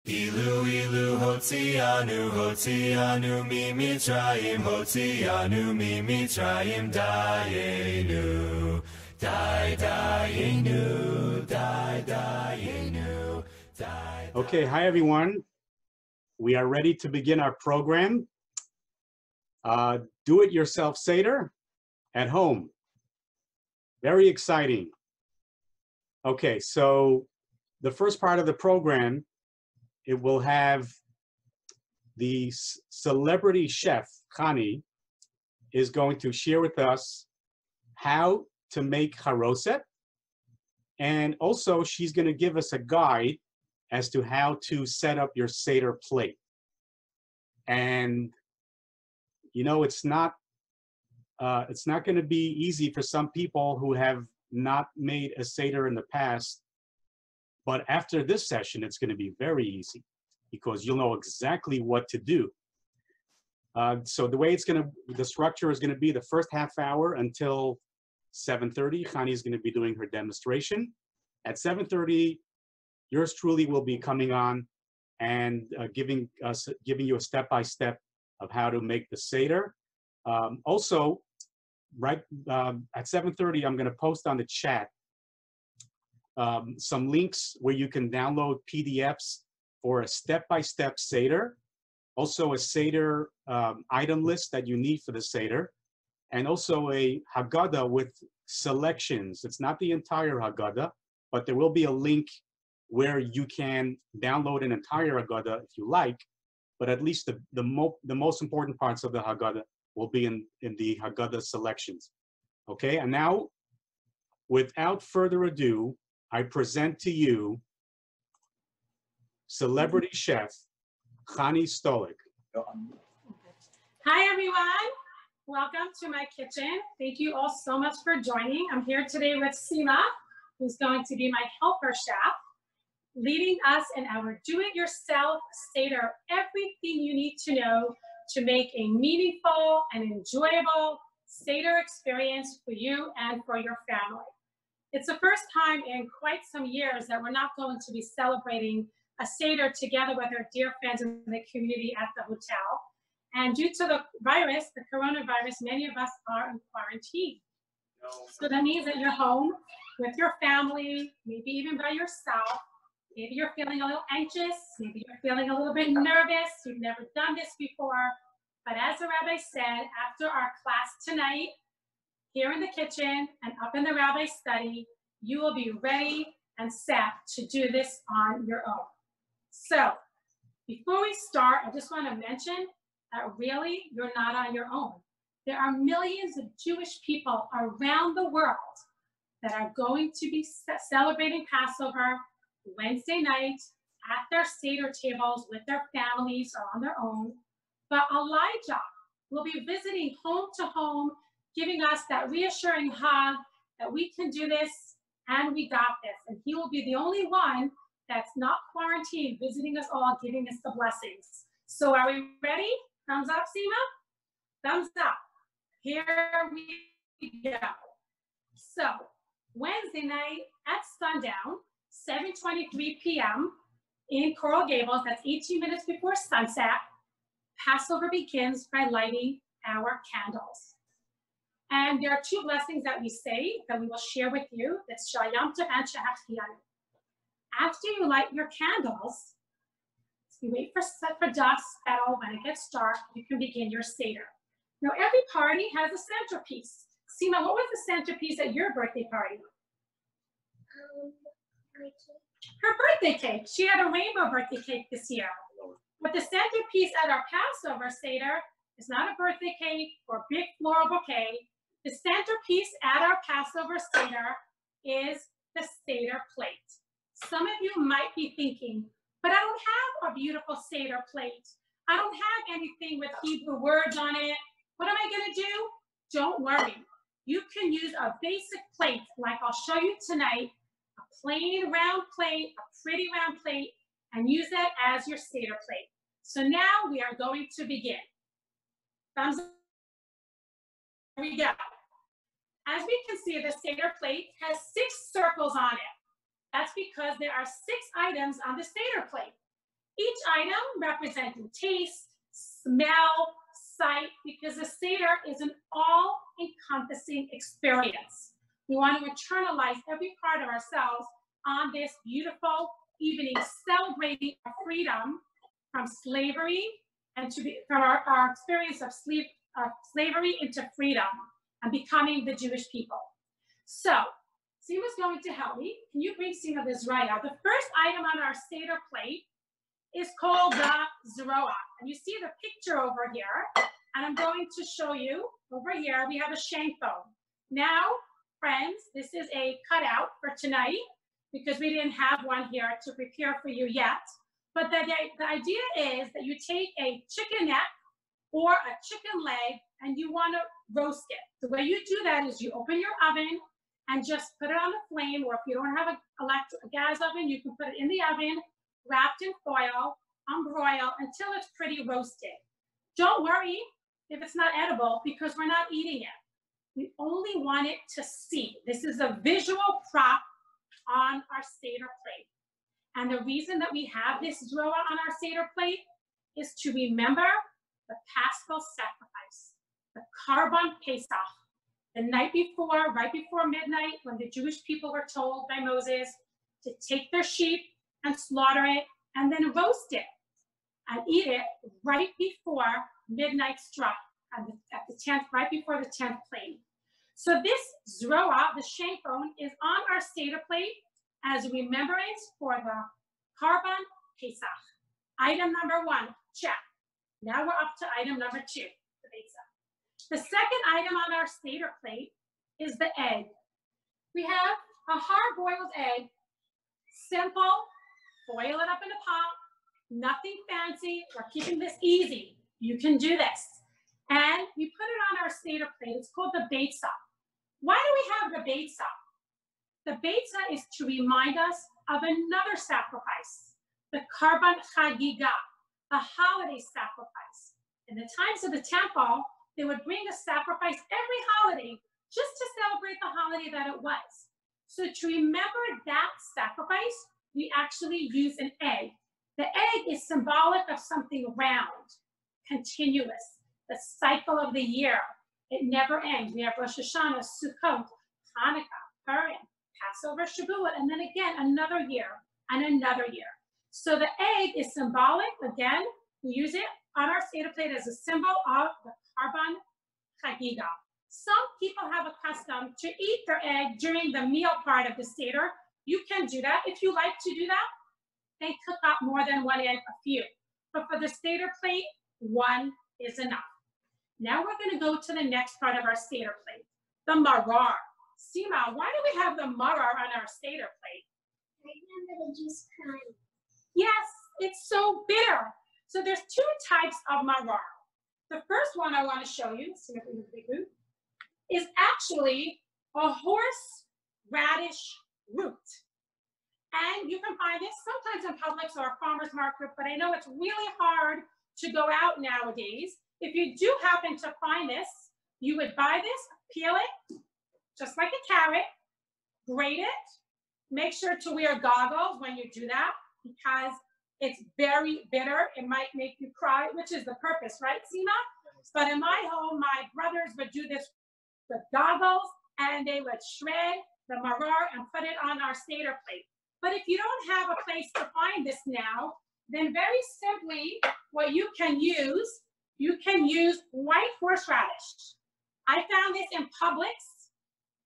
Ilu ilu hotianu hotianu mimitraim hotianu mimitraim dayenu dayenu dayenu. Okay, hi everyone. We are ready to begin our program. Do-it-yourself Seder at home. Very exciting. Okay, so the first part of the program, it will have the celebrity chef, Khani, is going to share with us how to make haroset. And also she's going to give us a guide as to how to set up your Seder plate. And you know, it's not going to be easy for some people who have not made a Seder in the past. But after this session, it's going to be very easy because you'll know exactly what to do. So the way the structure is going to be the first half hour until 7:30. Khani is going to be doing her demonstration. At 7:30, yours truly will be coming on and giving you a step-by-step of how to make the Seder. Also, right at 7:30, I'm going to post on the chat some links where you can download PDFs for a step-by-step Seder, also a Seder item list that you need for the Seder, and also a Haggadah with selections. It's not the entire Haggadah, but there will be a link where you can download an entire Haggadah if you like, but at least the most important parts of the Haggadah will be in the Haggadah selections. Okay, and now, without further ado, I present to you celebrity chef Khani Stolik. Hi everyone, welcome to my kitchen. Thank you all so much for joining. I'm here today with Sima, who's going to be my helper chef, leading us in our do-it-yourself Seder, everything you need to know to make a meaningful and enjoyable Seder experience for you and for your family. It's the first time in quite some years that we're not going to be celebrating a Seder together with our dear friends in the community at the hotel. And due to the virus, the coronavirus, many of us are in quarantine. So that means that you're home with your family, maybe even by yourself. Maybe you're feeling a little anxious, maybe you're feeling a little bit nervous, you've never done this before. But as the rabbi said, after our class tonight, here in the kitchen and up in the rabbi study, you will be ready and set to do this on your own. So before we start, I just want to mention that really you're not on your own. There are millions of Jewish people around the world that are going to be celebrating Passover Wednesday night at their Seder tables with their families or on their own. But Elijah will be visiting home to home, giving us that reassuring hug that we can do this and we got this. And he will be the only one that's not quarantined, visiting us all, giving us the blessings. So are we ready? Thumbs up, Seema? Thumbs up. Here we go. So Wednesday night at sundown, 7:23 p.m. in Coral Gables, that's 18 minutes before sunset, Passover begins by lighting our candles. And there are two blessings that we say that we will share with you. That's Shayam Tov and Shehachiyanu. After you light your candles, you wait for dusk settle. When it gets dark, you can begin your Seder. Now, every party has a centerpiece. Seema, what was the centerpiece at your birthday party? Her birthday cake. She had a rainbow birthday cake this year. But the centerpiece at our Passover Seder is not a birthday cake or a big floral bouquet. The centerpiece at our Passover Seder is the Seder plate. Some of you might be thinking, but I don't have a beautiful Seder plate. I don't have anything with Hebrew words on it. What am I going to do? Don't worry. You can use a basic plate like I'll show you tonight, a plain round plate, a pretty round plate, and use that as your Seder plate. So now we are going to begin. Thumbs up. Here we go. As we can see, the Seder plate has 6 circles on it. That's because there are 6 items on the Seder plate. item representing taste, smell, sight, because the Seder is an all-encompassing experience. We want to internalize every part of ourselves on this beautiful evening, celebrating our freedom from slavery and from our experience of slavery into freedom and becoming the Jewish people. So, Seema's going to help me. Can you bring Seema this right out? The first item on our Seder plate is called the Zroa. And you see the picture over here. And I'm going to show you over here, we have a shank bone. Now, friends, this is a cutout for tonight because we didn't have one here to prepare for you yet. But the idea is that you take a chicken neck or a chicken leg and you want to roast it. The way you do that is you open your oven and just put it on the flame, or if you don't have a gas oven, you can put it in the oven, wrapped in foil, on broil until it's pretty roasted. Don't worry if it's not edible because we're not eating it. We only want it to see. This is a visual prop on our Seder plate. And the reason that we have this Zroa on our Seder plate is to remember the Paschal sacrifice, the Karban Pesach, the night before, right before midnight, when the Jewish people were told by Moses to take their sheep and slaughter it and then roast it and eat it right before midnight struck at the 10th, right before the 10th plate. So this Zroa, the shank bone, is on our Seder plate as a remembrance for the Karban Pesach. Item number 1, check. Now we're up to item number 2, the Pesach. The second item on our Seder plate is the egg. We have a hard-boiled egg, simple, boil it up in a pot, nothing fancy. We're keeping this easy. You can do this. And we put it on our Seder plate. It's called the Beitza. Why do we have the Beitza? The Beitza is to remind us of another sacrifice, the Karban Chagiga, a holiday sacrifice. In the times of the temple, they would bring a sacrifice every holiday just to celebrate the holiday that it was. So to remember that sacrifice, we actually use an egg. The egg is symbolic of something round, continuous, the cycle of the year. It never ends. We have Rosh Hashanah, Sukkot, Hanukkah, Purim, Passover, Shavuot, and then again another year and another year. So the egg is symbolic. Again, we use it on our Seder plate as a symbol of the Karban Chagiga. Some people have a custom to eat their egg during the meal part of the Seder. You can do that. If you like to do that, then cook up more than one egg, a few. But for the Seder plate, one is enough. Now we're going to go to the next part of our Seder plate, the marar. Seema, why do we have the marar on our Seder plate? I remember the juice crying. Yes, it's so bitter. So there's 2 types of marar. The first one I want to show you, is actually a horseradish root. And you can find this sometimes in Publix or a farmer's market, but I know it's really hard to go out nowadays. If you do happen to find this, you would buy this, peel it, just like a carrot, grate it. Make sure to wear goggles when you do that because it's very bitter. It might make you cry, which is the purpose, right, Seema? But in my home, my brothers would do this with goggles and they would shred the marar and put it on our Seder plate. But if you don't have a place to find this now, then very simply what you can use white horseradish. I found this in Publix,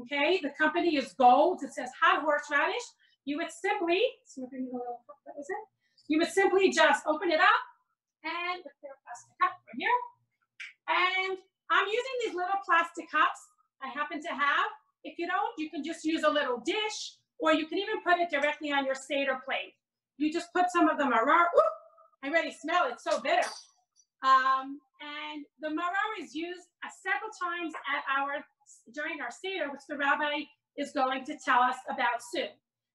okay? The company is Gold. It says hot horseradish. You would simply, just open it up and the clear plastic cup right here. And I'm using these little plastic cups I happen to have. If you don't, you can just use a little dish or you can even put it directly on your Seder plate. You just put some of the marar. Ooh, I already smell it, it's so bitter. And the marar is used several times during our Seder, which the rabbi is going to tell us about soon.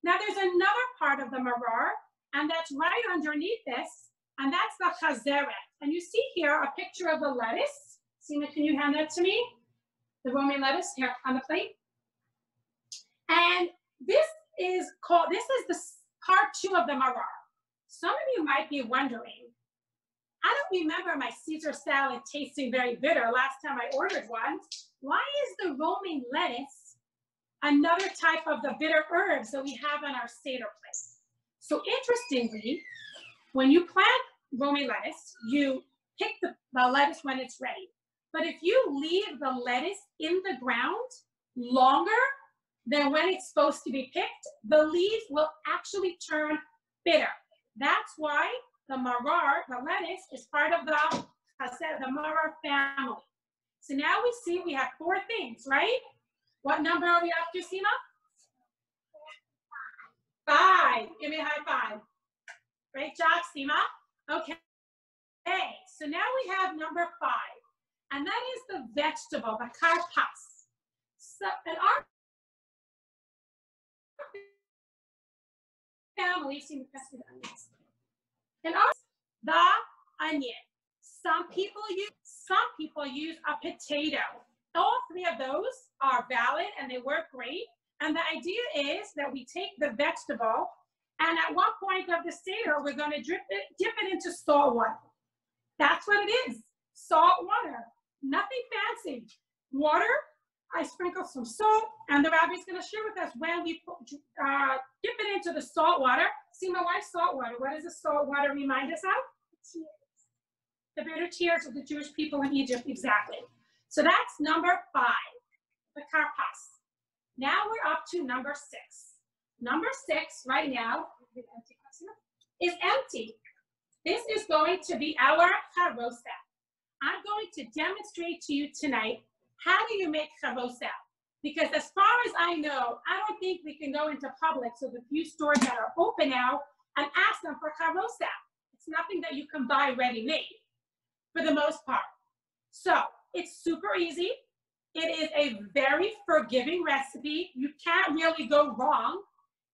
Now there's another part of the marar, and that's right underneath this, and that's the chazeret. And you see here a picture of the lettuce. Seema, can you hand that to me? The romaine lettuce here on the plate. And this is the part 2 of the marar. Some of you might be wondering, I don't remember my Caesar salad tasting very bitter last time I ordered one. Why is the romaine lettuce another type of the bitter herbs that we have on our Seder plate? So interestingly, when you plant romaine lettuce, you pick the lettuce when it's ready. But if you leave the lettuce in the ground longer than when it's supposed to be picked, the leaves will actually turn bitter. That's why the marar, the lettuce, is part of the marar family. So now we see we have 4 things, right? What number are we up to, Seema? 5. Give me a high five. Great job, Seema. Okay. So now we have number 5, and that is the vegetable, the karpas. So in our family, the onion. Some people use a potato. All 3 of those are valid and they work great. And the idea is that we take the vegetable, and at one point of the Seder, we're going to dip it into salt water. That's what it is, salt water. Nothing fancy. Water, I sprinkle some salt, and the rabbi's going to share with us when we dip it into the salt water. Seema, why salt water? What does the salt water remind us of? Tears. The bitter tears of the Jewish people in Egypt, exactly. So that's number 5, the karpas. Now we're up to number 6. Number 6 right now is empty. This is going to be our charoset. I'm going to demonstrate to you tonight, how do you make charoset? Because as far as I know, I don't think we can go into Publix, so the few stores that are open now, and ask them for charoset. It's nothing that you can buy ready-made for the most part. So it's super easy. It is a very forgiving recipe. You can't really go wrong.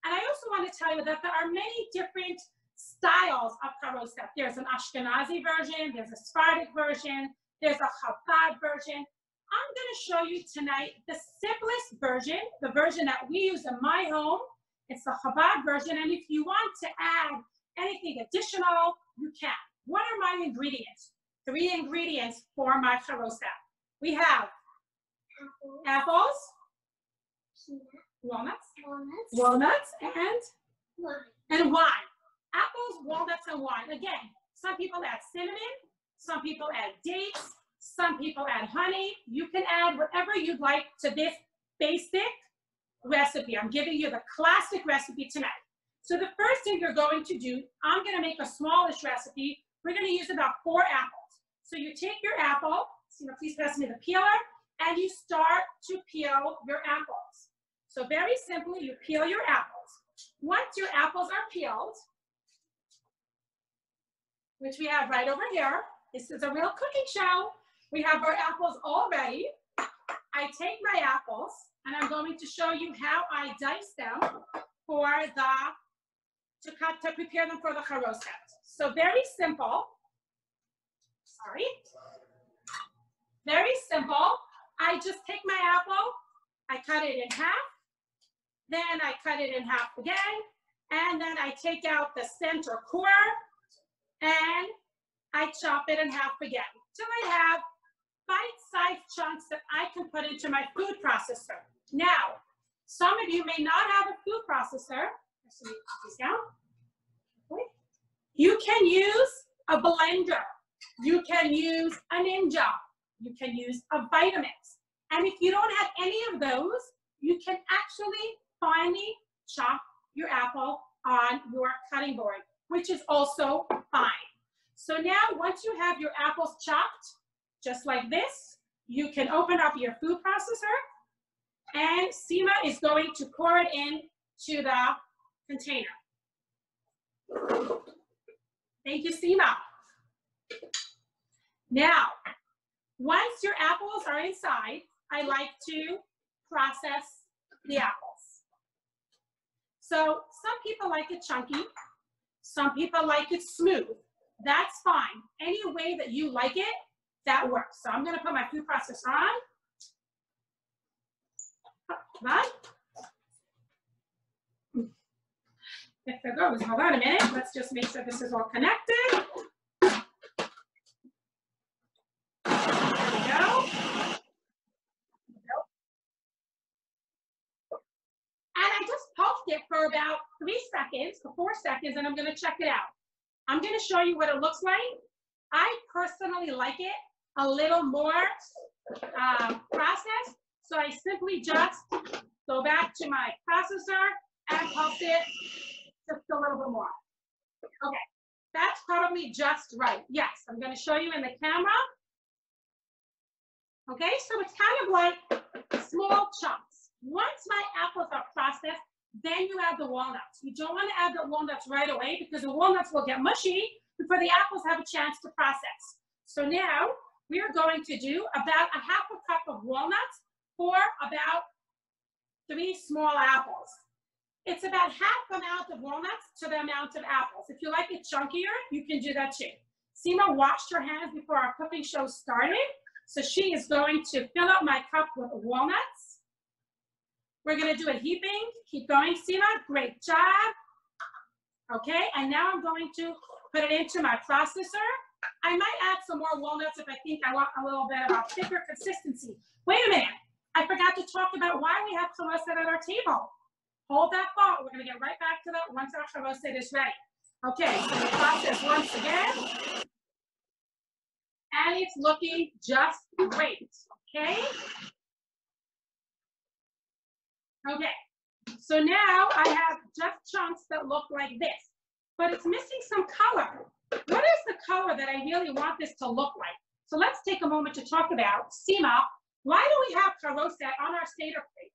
And I also want to tell you that there are many different styles of charoset. There's an Ashkenazi version, there's a Sephardic version, there's a Chabad version. I'm going to show you tonight the simplest version, the version that we use in my home. It's the Chabad version, and if you want to add anything additional, you can. What are my ingredients? 3 ingredients for my charoset. We have apples, walnuts, and wine. Apples, walnuts, and wine. Again, some people add cinnamon, some people add dates, some people add honey. You can add whatever you'd like to this basic recipe. I'm giving you the classic recipe tonight. So the first thing you're going to do, I'm going to make a smallish recipe. We're going to use about 4 apples. So you take your apple, please pass me the peeler, and you start to peel your apples. So very simply, you peel your apples. Once your apples are peeled, which we have right over here, this is a real cooking show. We have our apples all ready. I take my apples, and I'm going to show you how I dice them to prepare them for the charoset. So very simple. Very simple. I just take my apple, I cut it in half, then I cut it in half again, and then I take out the center core, and I chop it in half again, till I have bite-sized chunks that I can put into my food processor. Now, some of you may not have a food processor. You can use a blender. You can use a Ninja. You can use a Vitamix. And if you don't have any of those, you can actually finely chop your apple on your cutting board, which is also fine. So now, once you have your apples chopped, just like this, you can open up your food processor, and Seema is going to pour it into the container. Thank you, Seema. Now, once your apples are inside, I like to process the apples. So some people like it chunky, some people like it smooth. That's fine. Any way that you like it, that works. So I'm going to put my food processor on. Come on. if it goes. Hold on a minute. Let's just make sure this is all connected. There we go. And I just pulsed it for about 3 seconds, 4 seconds, and I'm going to check it out. I'm going to show you what it looks like. I personally like it a little more processed, so I simply just go back to my processor and pulse it just a little bit more. Okay, that's probably just right. Yes, I'm going to show you in the camera. Okay, so it's kind of like small chunks. Once my apples are processed, then you add the walnuts. You don't want to add the walnuts right away because the walnuts will get mushy before the apples have a chance to process. So now we are going to do about a half a cup of walnuts for about 3 small apples. It's about half the amount of walnuts to the amount of apples. If you like it chunkier, you can do that too. Seema washed her hands before our cooking show started, so she is going to fill up my cup with walnuts. We're going to do a heaping. Keep going, Seema. Great job. Okay, and now I'm going to put it into my processor. I might add some more walnuts if I think I want a little bit of a thicker consistency. Wait a minute. I forgot to talk about why we have chalosed at our table. Hold that thought. We're going to get right back to that once our chalosed is ready. Okay, so the process once again. And it's looking just great. Okay? Okay, so now I have just chunks that look like this, but it's missing some color. What is the color that I really want this to look like? So let's take a moment to talk about, Seema, why do we have chalosed on our Seder plate?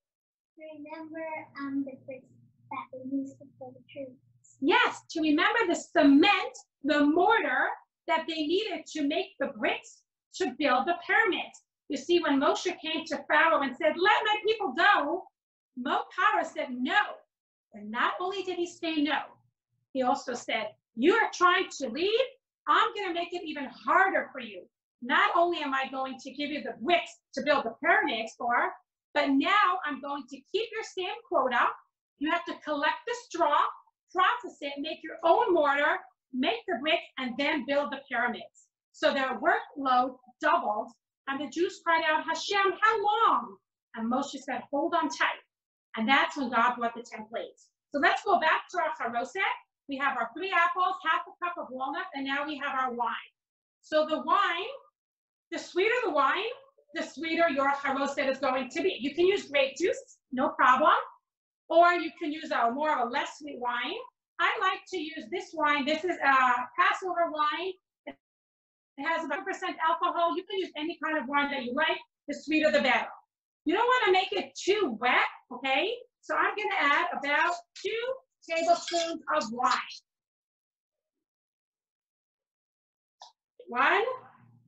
Remember the bricks that we used to fill the tree. Yes, to remember the cement, the mortar that they needed to make the bricks to build the pyramid. You see, when Moshe came to Pharaoh and said, "Let my people go," Pharaoh said no. And not only did he say no, he also said, "You are trying to leave, I'm going to make it even harder for you. Not only am I going to give you the bricks to build the pyramids for, but now I'm going to keep your same quota. You have to collect the straw, process it, make your own mortar, make the bricks, and then build the pyramids." So their workload doubled, and the Jews cried out, "Hashem, how long?" And Moshe said, "Hold on tight." And that's when God brought the 10 plates. So let's go back to our chalosed. We have our 3 apples, half a cup of walnut, and now we have our wine. So the wine, the sweeter the wine, the sweeter your chalosed is going to be. You can use grape juice, no problem. Or you can use more of a less sweet wine. I like to use this wine. This is a Passover wine. It has about 1% alcohol. You can use any kind of wine that you like. The sweeter, the better. You don't want to make it too wet, okay? So I'm going to add about 2 tablespoons of wine. 1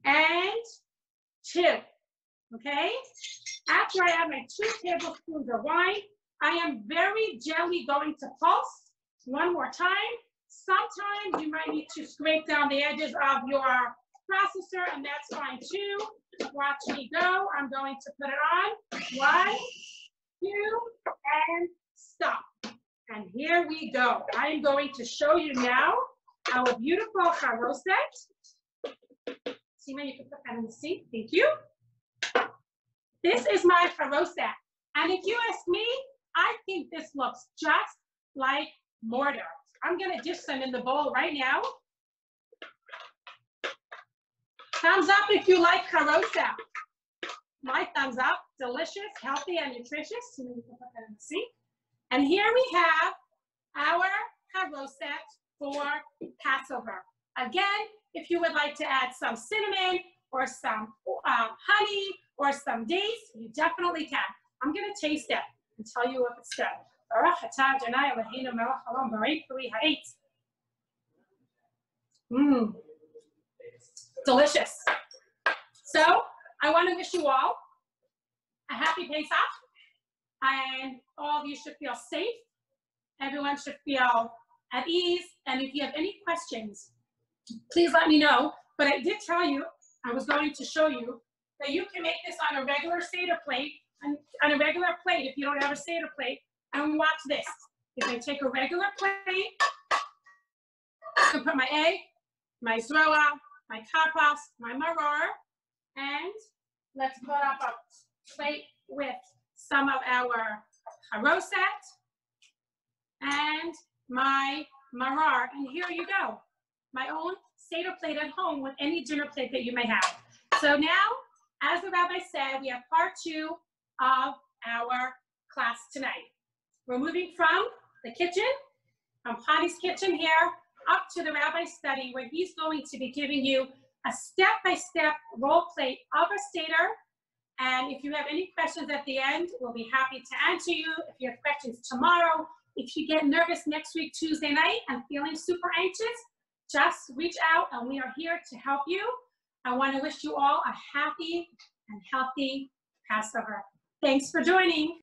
and 2, okay? After I add my 2 tablespoons of wine, I am very gently going to pulse one more time. Sometimes you might need to scrape down the edges of your processor, and that's fine too. Watch me go. I'm going to put it on. 1, 2, and stop. And here we go. I am going to show you now our beautiful chalosed. Seema, you can put that in the seat. Thank you. This is my chalosed. And if you ask me, I think this looks just like mortar. I'm going to dish some in the bowl right now. Thumbs up if you like chalosed. My thumbs up. Delicious, healthy, and nutritious. And here we have our chalosed for Passover. Again, if you would like to add some cinnamon or some honey or some dates, you definitely can. I'm going to taste it and tell you if it's good. Delicious. So I want to wish you all a happy Pesach, and all of you should feel safe. Everyone should feel at ease. And if you have any questions, please let me know. But I did tell you, I was going to show you that you can make this on a regular Seder plate, and on a regular plate if you don't have a Seder plate. And watch this. is I take a regular plate, I can put my egg, my zroa, my kapas, my maror, and let's put up a plate with some of our haroset and my marar. And here you go, my own Seder plate at home with any dinner plate that you may have. So now, as the rabbi said, we have part 2 of our class tonight. We're moving from the kitchen, from Patty's kitchen here, up to the rabbi's study, where he's going to be giving you a step-by-step role play of a Seder. And if you have any questions at the end, we'll be happy to answer you. If you have questions tomorrow, if you get nervous next week, Tuesday night, and feeling super anxious, just reach out and we are here to help you. I want to wish you all a happy and healthy Passover. Thanks for joining.